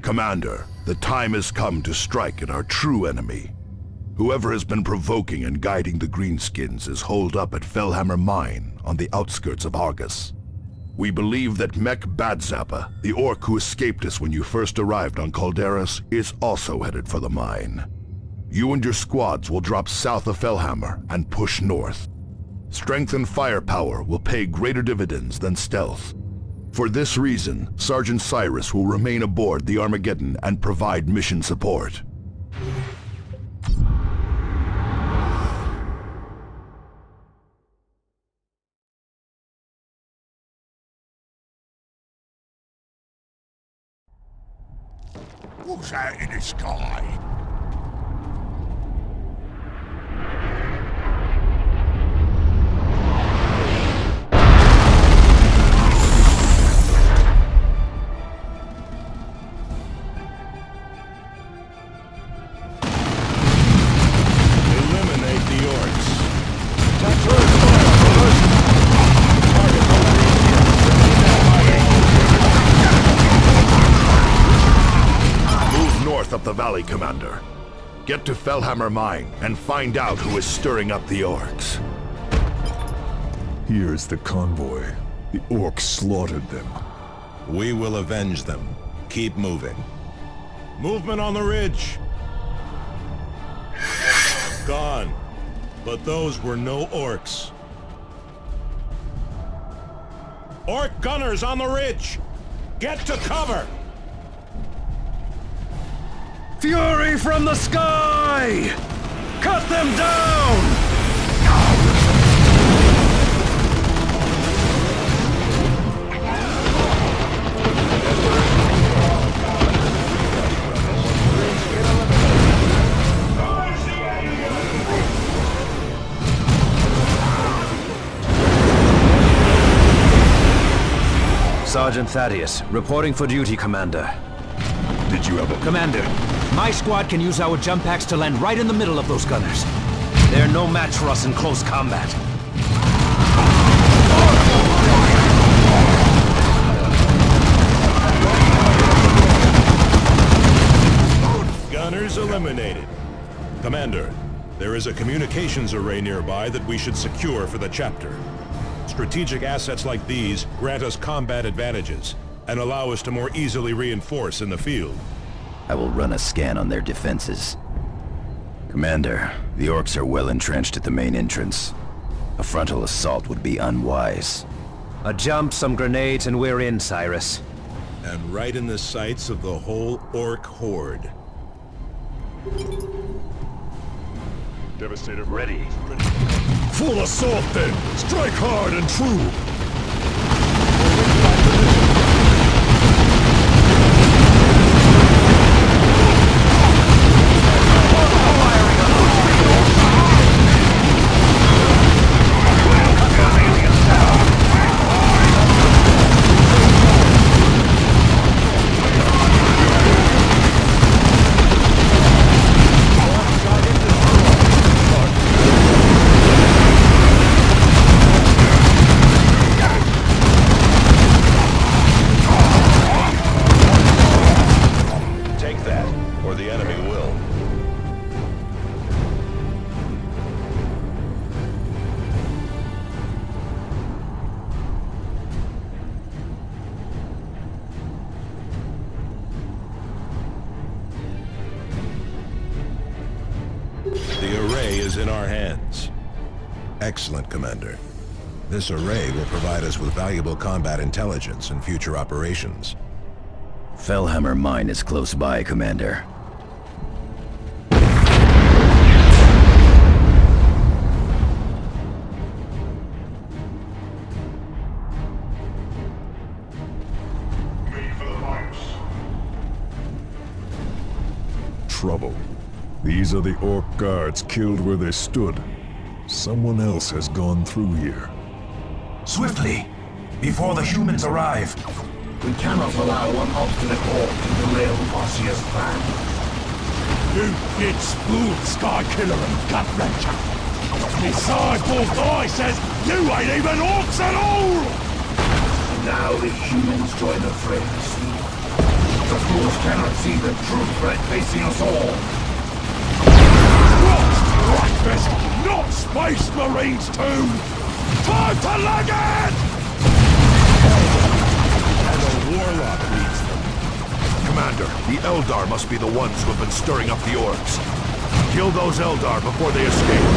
Commander, the time has come to strike at our true enemy. Whoever has been provoking and guiding the Greenskins is holed up at Fellhammer Mine on the outskirts of Argus. We believe that Mech Badzappa, the orc who escaped us when you first arrived on Calderas, is also headed for the mine. You and your squads will drop south of Fellhammer and push north. Strength and firepower will pay greater dividends than stealth. For this reason, Sergeant Cyrus will remain aboard the Armageddon and provide mission support. What's that in the sky? Eliminate the orcs. Move north up the valley, Commander. Get to Fellhammer Mine and find out who is stirring up the orcs. Here's the convoy. The orcs slaughtered them. We will avenge them. Keep moving. Movement on the ridge! Gone. But those were no orcs. Orc gunners on the ridge! Get to cover! Fury from the sky! Cut them down! Sergeant Thaddeus, reporting for duty, Commander. Did you ever... Commander, my squad can use our jump packs to land right in the middle of those gunners. They're no match for us in close combat. Gunners eliminated. Commander, there is a communications array nearby that we should secure for the chapter. Strategic assets like these grant us combat advantages and allow us to more easily reinforce in the field. I will run a scan on their defenses. Commander, the orcs are well entrenched at the main entrance. A frontal assault would be unwise. A jump, some grenades, and we're in, Cyrus. And right in the sights of the whole orc horde. Devastator Ready. Full assault then! Strike hard and true! The array is in our hands. Excellent, Commander. This array will provide us with valuable combat intelligence in future operations. Fellhammer Mine is close by, Commander. Trouble. These are the orc guards killed where they stood. Someone else has gone through here. Swiftly! Before the humans arrive! We cannot allow one obstinate orc to derail Marcia's plan. You did spoon Skykiller and Gut-Wrencher. Me sideboard guy says you ain't even orcs at all! Now the humans join the fray, see? The fools cannot see the true threat facing us all. What's breakfast? Not Space Marines too! Time to leg it! And a warlock leads them. Commander, the Eldar must be the ones who have been stirring up the orcs. Kill those Eldar before they escape.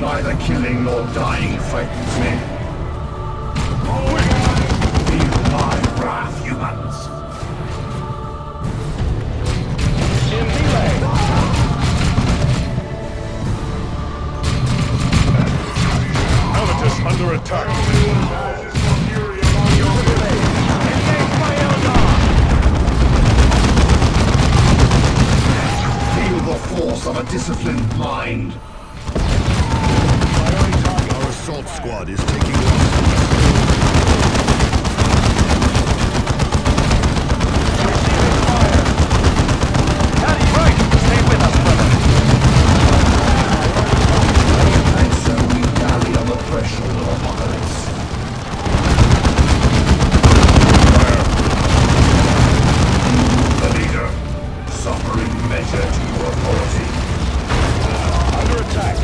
Neither killing nor dying frightens me. Feel my wrath, humans. In melee! Helvetus under attack! Feel the force of a disciplined mind. Our assault squad is taking losses. And so we rally on the threshold of apocalypse. You, the leader, suffering measure to your authority. Under attack!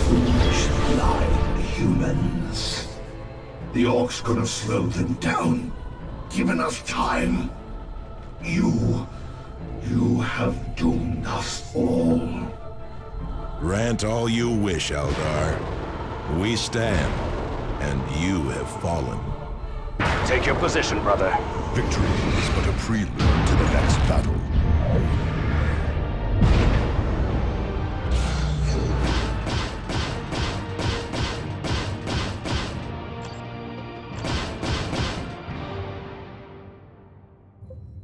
Foolish, blind humans. The orcs could have slowed them down, given us time. You have doomed us all. Rant all you wish, Eldar. We stand, and you have fallen. Take your position, brother. Victory is but a prelude to the next battle.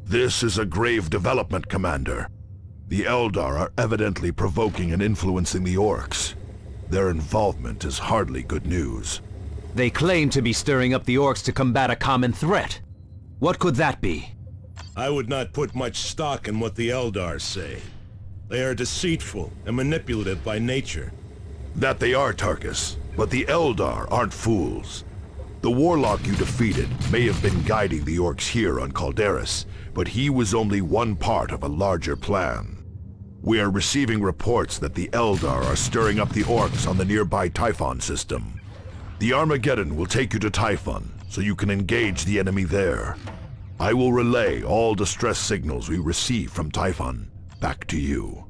This is a grave development, Commander. The Eldar are evidently provoking and influencing the orcs. Their involvement is hardly good news. They claim to be stirring up the orcs to combat a common threat. What could that be? I would not put much stock in what the Eldar say. They are deceitful and manipulative by nature. That they are, Tarkus, but the Eldar aren't fools. The warlock you defeated may have been guiding the orcs here on Calderis, but he was only one part of a larger plan. We are receiving reports that the Eldar are stirring up the orcs on the nearby Typhon system. The Armageddon will take you to Typhon, so you can engage the enemy there. I will relay all distress signals we receive from Typhon back to you.